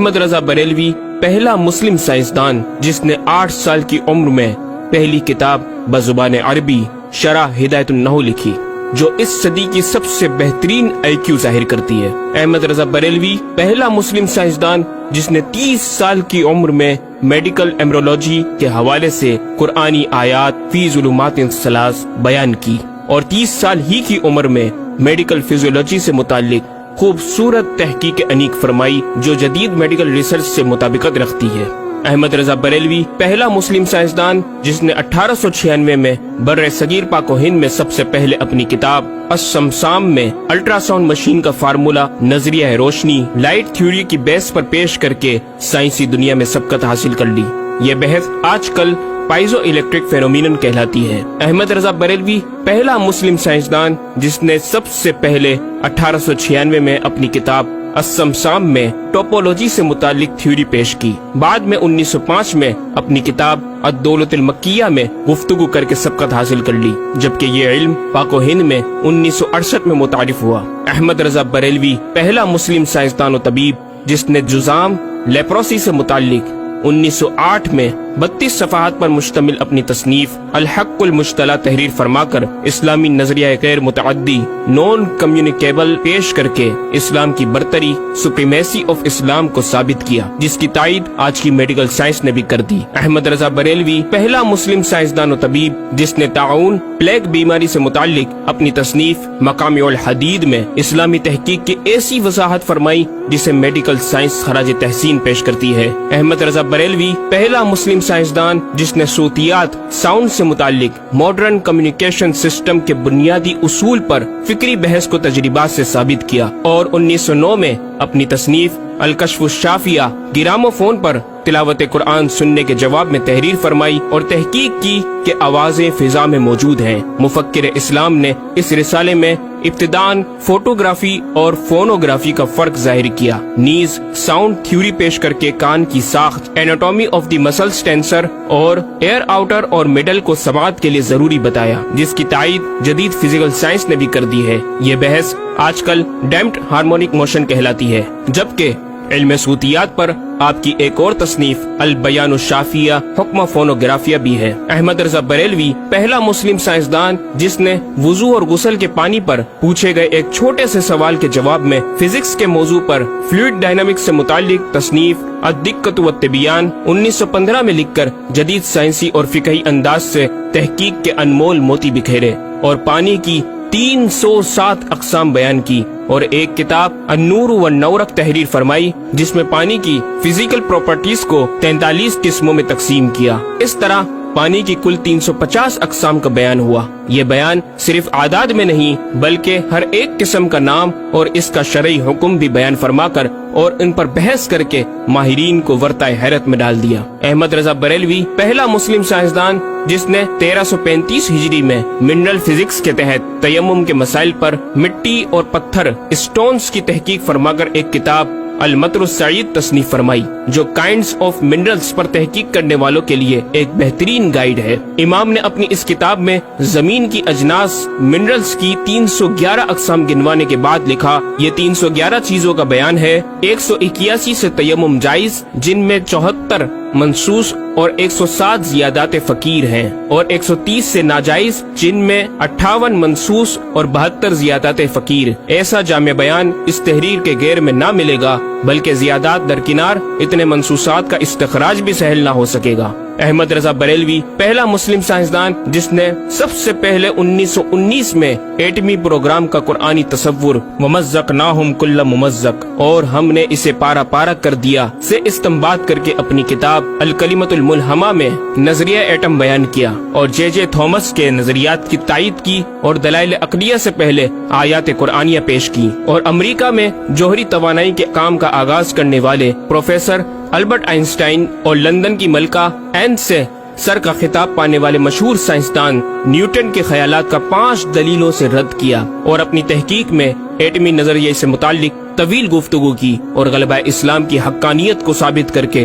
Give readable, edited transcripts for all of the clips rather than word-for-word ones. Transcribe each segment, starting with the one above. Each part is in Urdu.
احمد رضا بریلوی پہلا مسلم سائنسدان جس نے 8 سال کی عمر میں پہلی کتاب بزبان عربی شرح ہدایت النحو لکھی، جو اس صدی کی سب سے بہترین IQ ظاہر کرتی ہے۔ احمد رضا بریلوی پہلا مسلم سائنسدان جس نے 30 سال کی عمر میں میڈیکل ایمرولوجی کے حوالے سے قرآنی آیات فی ظلمات ثلاث بیان کی، اور 30 سال ہی کی عمر میں میڈیکل فزیولوجی سے متعلق خوبصورت تحقیق انیق فرمائی جو جدید میڈیکل ریسرچ سے مطابقت رکھتی ہے۔ احمد رضا بریلوی پہلا مسلم سائنسدان جس نے 1896 میں بر صغیر پاک و ہند میں سب سے پہلے اپنی کتاب السمسام میں الٹرا ساؤنڈ مشین کا فارمولا نظریہ روشنی لائٹ تھیوری کی بیس پر پیش کر کے سائنسی دنیا میں سبقت حاصل کر لی۔ یہ بحث آج کل پائزو الیکٹرک فینومینن کہلاتی ہے۔ احمد رضا بریلوی پہلا مسلم سائنسدان جس نے سب سے پہلے 1896 میں اپنی کتاب السمسام میں ٹوپولوجی سے متعلق تھیوری پیش کی۔ بعد میں 1905 میں اپنی کتاب الدولۃ المکیہ میں گفتگو کر کے سبقت حاصل کر لی، جبکہ یہ علم پاک و ہند میں 1968 میں متعارف ہوا۔ احمد رضا بریلوی پہلا مسلم سائنسدان و طبیب جس نے جزام لیپروسی سے متعلق 1908 میں 32 صفحات پر مشتمل اپنی تصنیف الحق المجتلی تحریر فرما کر اسلامی نظریہ غیر متعدی نون کمیونیکیبل پیش کر کے اسلام کی برتری سپریمیسی آف اسلام کو ثابت کیا، جس کی تائید آج کی میڈیکل سائنس نے بھی کر دی۔ احمد رضا بریلوی پہلا مسلم سائنسدان و طبیب جس نے طاعون پلیگ بیماری سے متعلق اپنی تصنیف مقامع الحدید میں اسلامی تحقیق کی ایسی وضاحت فرمائی جسے میڈیکل سائنس خراج تحسین پیش کرتی ہے۔ احمد رضا بریلوی پہلا مسلم سائنسدان جس نے صوتیات ساؤنڈ سے متعلق ماڈرن کمیونیکیشن سسٹم کے بنیادی اصول پر فکری بحث کو تجربات سے ثابت کیا، اور 1909 میں اپنی تصنیف الکشف الشافیہ گرامو فون پر تلاوت قرآن سننے کے جواب میں تحریر فرمائی اور تحقیق کی کہ آوازیں فضا میں موجود ہیں۔ مفکر اسلام نے اس رسالے میں ابتداً فوٹوگرافی اور فونوگرافی کا فرق ظاہر کیا، نیز ساؤنڈ تھیوری پیش کر کے کان کی ساخت anatomy of the muscles tensor اور ایئر آؤٹر اور مڈل کو سماعت کے لیے ضروری بتایا، جس کی تائید جدید فزیکل سائنس نے بھی کر دی ہے۔ یہ بحث آج کل ڈیمپڈ ہارمونک موشن کہلاتی ہے، جبکہ علم صوتیات پر آپ کی ایک اور تصنیف البیان الشافیہ حکم فونوگرافیہ بھی ہے۔ احمد رضا بریلوی پہلا مسلم سائنسدان جس نے وضو اور غسل کے پانی پر پوچھے گئے ایک چھوٹے سے سوال کے جواب میں فزکس کے موضوع پر فلوئڈ ڈائنامکس سے متعلق تصنیف الدقۃ والتبیان 1915 میں لکھ کر جدید سائنسی اور فقہی انداز سے تحقیق کے انمول موتی بکھیرے، اور پانی کی 307 اقسام بیان کی، اور ایک کتاب النور والنورق تحریر فرمائی جس میں پانی کی فزیکل پراپرٹیز کو 43 قسموں میں تقسیم کیا۔ اس طرح پانی کی کل 350 اقسام کا بیان ہوا۔ یہ بیان صرف اعداد میں نہیں بلکہ ہر ایک قسم کا نام اور اس کا شرعی حکم بھی بیان فرما کر اور ان پر بحث کر کے ماہرین کو ورطۂ حیرت میں ڈال دیا۔ احمد رضا بریلوی پہلا مسلم سائنسدان جس نے 1335 ہجری میں منرل فزکس کے تحت تیمم کے مسائل پر مٹی اور پتھر اسٹونز کی تحقیق فرما کر ایک کتاب المطر السعید تصنیف فرمائی، جو کائنڈز آف منرلز پر تحقیق کرنے والوں کے لیے ایک بہترین گائیڈ ہے۔ امام نے اپنی اس کتاب میں زمین کی اجناس منرلز کی 311 اقسام گنوانے کے بعد لکھا، یہ 311 چیزوں کا بیان ہے۔ 181 سے تیمم جائز جن میں 74 منصوص اور 107 زیادات فقیر ہیں، اور 130 سے ناجائز جن میں 58 منصوص اور 72 زیادات فقیر۔ ایسا جامع بیان اس تحریر کے غیر میں نہ ملے گا، بلکہ زیادات درکنار اتنے منصوصات کا استخراج بھی سہل نہ ہو سکے گا۔ احمد رضا بریلوی پہلا مسلم سائنسدان جس نے سب سے پہلے 1919 میں ایٹمی پروگرام کا قرآنی تصور ومزقناہم کل ممزق اور ہم نے اسے پارا پارا کر دیا سے استنباط کر کے اپنی کتاب الکلمۃ الملہمہ میں نظریہ ایٹم بیان کیا، اور جے تھامس کے نظریات کی تائید کی اور دلائل عقلیہ سے پہلے آیات قرآنیہ پیش کی، اور امریکہ میں جوہری توانائی کے کام کا آغاز کرنے والے پروفیسر البرٹ آئنسٹائن اور لندن کی ملکہ این سے سر کا خطاب پانے والے مشہور سائنسدان نیوٹن کے خیالات کا 5 دلیلوں سے رد کیا، اور اپنی تحقیق میں ایٹمی نظریے سے متعلق طویل گفتگو کی، اور غلبہ اسلام کی حقانیت کو ثابت کر کے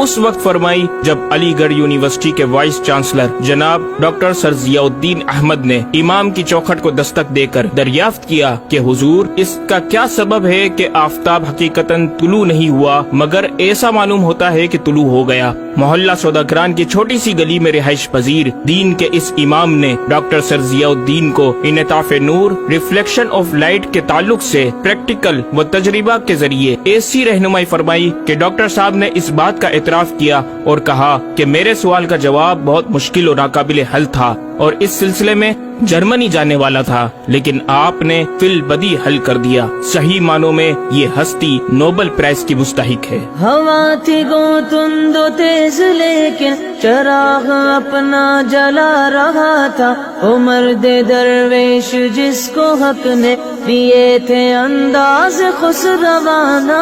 اس وقت فرمائی جب علی گڑھ یونیورسٹی کے وائس چانسلر جناب ڈاکٹر سر ضیاء الدین احمد نے امام کی چوکھٹ کو دستک دے کر دریافت کیا کہ حضور اس کا کیا سبب ہے کہ آفتاب حقیقتاً طلوع نہیں ہوا مگر ایسا معلوم ہوتا ہے کہ طلوع ہو گیا۔ محلہ سوداگران کی چھوٹی سی گلی میں رہائش پذیر دین کے اس امام نے ڈاکٹر سر ضیاء الدین کو انعطاف نور ریفلیکشن آف لائٹ کے تعلق سے پریکٹیکل و تجربہ کے ذریعے ایسی رہنمائی فرمائی کہ ڈاکٹر صاحب نے اس بات کا اعتراف کیا اور کہا کہ میرے سوال کا جواب بہت مشکل اور ناقابل حل تھا اور اس سلسلے میں جرمنی جانے والا تھا، لیکن آپ نے فی البدی حل کر دیا۔ صحیح معنوں میں یہ ہستی نوبل پرائز کی مستحق ہے۔ ہوا تھی گو تند و تیز لیکن چراغ اپنا جلا رہا تھا، وہ مرد درویش جس کو حق نے دیے تھے انداز خسروانہ۔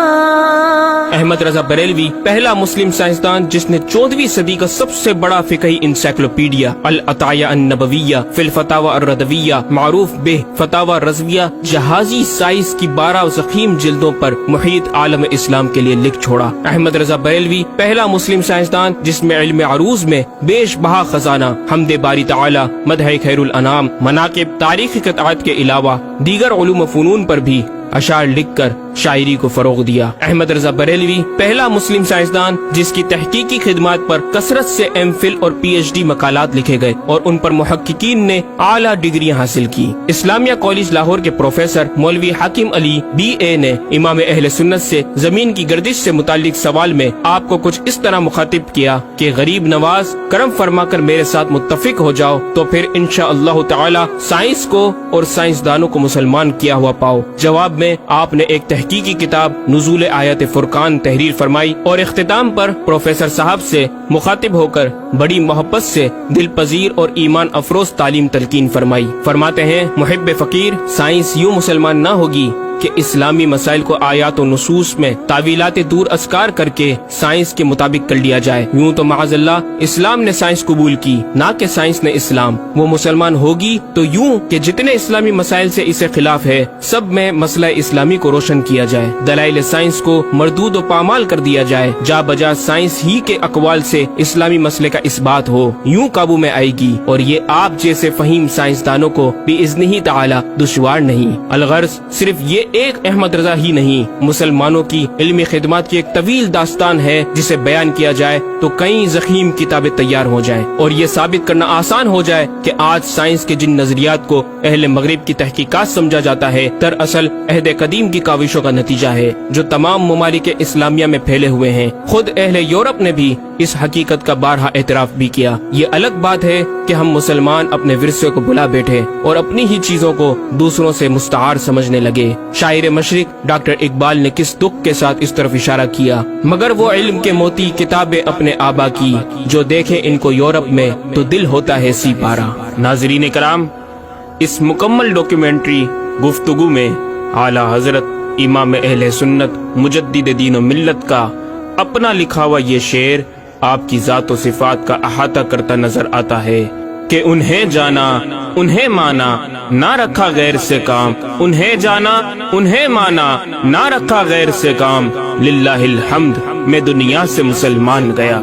احمد رضا بریلوی پہلا مسلم سائنسدان جس نے 14ویں صدی کا سب سے بڑا فقہی انسائکلوپیڈیا العطایہ النبویہ فی الفتاوی الردویہ معروف بہ فتاوی رضویہ جہازی سائنس کی 12 ضخیم جلدوں پر محیط عالم اسلام کے لیے لکھ چھوڑا۔ احمد رضا بریلوی پہلا مسلم سائنسدان جس میں علم عروض میں بیش بہا خزانہ حمد باری تعالی، مدح خیر الانام، مناقب، تاریخی قطعات کے علاوہ دیگر علوم و فنون پر بھی اشعار لکھ کر شاعری کو فروغ دیا۔ احمد رضا بریلوی پہلا مسلم سائنسدان جس کی تحقیقی خدمات پر کثرت سے ایم فل اور پی ایچ ڈی مقالات لکھے گئے اور ان پر محققین نے اعلیٰ ڈگریاں حاصل کی۔ اسلامیہ کالج لاہور کے پروفیسر مولوی حاکم علی بی اے نے امام اہل سنت سے زمین کی گردش سے متعلق سوال میں آپ کو کچھ اس طرح مخاطب کیا کہ غریب نواز کرم فرما کر میرے ساتھ متفق ہو جاؤ تو پھر انشاءاللہ تعالی سائنس کو اور سائنسدانوں کو مسلمان کیا ہوا پاؤ۔ جواب میں آپ نے ایک تحقیقی کتاب نزول آیات فرقان تحریر فرمائی اور اختتام پر پروفیسر صاحب سے مخاطب ہو کر بڑی محبت سے دل پذیر اور ایمان افروز تعلیم تلقین فرمائی۔ فرماتے ہیں محب فقیر سائنس یوں مسلمان نہ ہوگی کہ اسلامی مسائل کو آیات و نصوص میں تعویلات دور اسکار کر کے سائنس کے مطابق کر لیا جائے۔ یوں تو معاذ اللہ اسلام نے سائنس قبول کی نہ کہ سائنس نے اسلام۔ وہ مسلمان ہوگی تو یوں کہ جتنے اسلامی مسائل سے اسے خلاف ہے سب میں مسئلہ اسلامی کو روشن کیا جائے، دلائل سائنس کو مردود و پامال کر دیا جائے، جا بجا سائنس ہی کے اقوال سے اسلامی مسئلے کا اثبات ہو، یوں قابو میں آئے گی اور یہ آپ جیسے فہیم سائنسدانوں کو بِإِذْنِهِ تعالی دشوار نہیں۔ الغرض صرف یہ ایک احمد رضا ہی نہیں، مسلمانوں کی علمی خدمات کی ایک طویل داستان ہے جسے بیان کیا جائے تو کئی ضخیم کتابیں تیار ہو جائیں اور یہ ثابت کرنا آسان ہو جائے کہ آج سائنس کے جن نظریات کو اہل مغرب کی تحقیقات سمجھا جاتا ہے دراصل عہد قدیم کی کاوشوں کا نتیجہ ہے جو تمام ممالک اسلامیہ میں پھیلے ہوئے ہیں۔ خود اہل یورپ نے بھی اس حقیقت کا بارہا اعتراف بھی کیا۔ یہ الگ بات ہے کہ ہم مسلمان اپنے ورثے کو بلا بیٹھے اور اپنی ہی چیزوں کو دوسروں سے مستعار سمجھنے لگے۔ شاعر مشرق ڈاکٹر اقبال نے کس دکھ کے ساتھ اس طرف اشارہ کیا، مگر وہ علم کے موتی کتابیں اپنے آبا کی، جو دیکھے ان کو یورپ میں تو دل ہوتا ہے سی پارا۔ ناظرین کرام، اس مکمل ڈاکیومنٹری گفتگو میں اعلیٰ حضرت امام اہل سنت مجدد دین و ملت کا اپنا لکھا ہوا یہ شعر آپ کی ذات و صفات کا احاطہ کرتا نظر آتا ہے کہ انہیں جانا انہیں مانا نہ رکھا غیر سے کام، انہیں جانا انہیں مانا نہ رکھا غیر سے کام، للہ الحمد میں دنیا سے مسلمان گیا۔